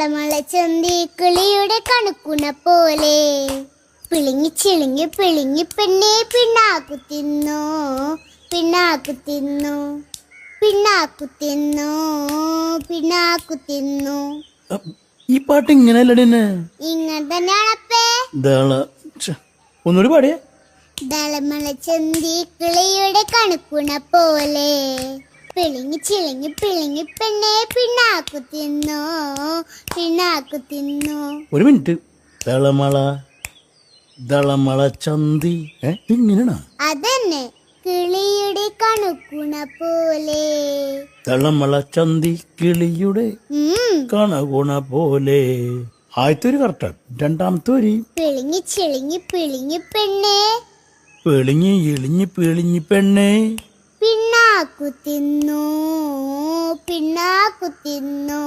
തളമള ചന്തി കിളിയുടെ കണക്കുണ പോലെ പിളിങ്ങി ചിളിങ്ങി പിളിങ്ങി പെണ്ണെ പിണ്ണാക്കു തിന്നു പിണ്ണാക്കു തിന്നു പിണ്ണാക്കു തിന്നു പിണ്ണാക്കു തിന്നു. ഈ പാട്ട് ഇങ്ങനെയല്ലേ? ഇങ്ങനെ തന്നെയാണപ്പേ. ഒന്നുകൂടി പാടിയേ. ദളമള ചന്തി കിളിയുടെ കണക്കുണ പോലെ പിളിങ്ങി ചിളിങ്ങി പിളിങ്ങി പെണ്ണെ പിണ്ണാക്കു തിന്നു പിണ്ണാക്കു തിന്നു. ഒരു മിനിറ്റ്. ദളമള ദളമള ചന്തി ഇങ്ങനെയാണോ? അതന്നെ, കിളിയുടെ കണക്കുണ പോലെ. ദളമള ചന്തി കിളിയുടെ കണകുണ പോലെ. ആദ്യത്തെ ഒരു കറക്റ്റ്. രണ്ടാമത്തെ ഒരു പിളിങ്ങി ചിളിങ്ങി പിളിങ്ങി പെണ്ണെ പിളിങ്ങി ഇളിഞ്ഞി പിളിഞ്ഞി പെണ്ണെ പിണ്ണാക്കു തിന്നു പിണ്ണാക്കു തിന്നു.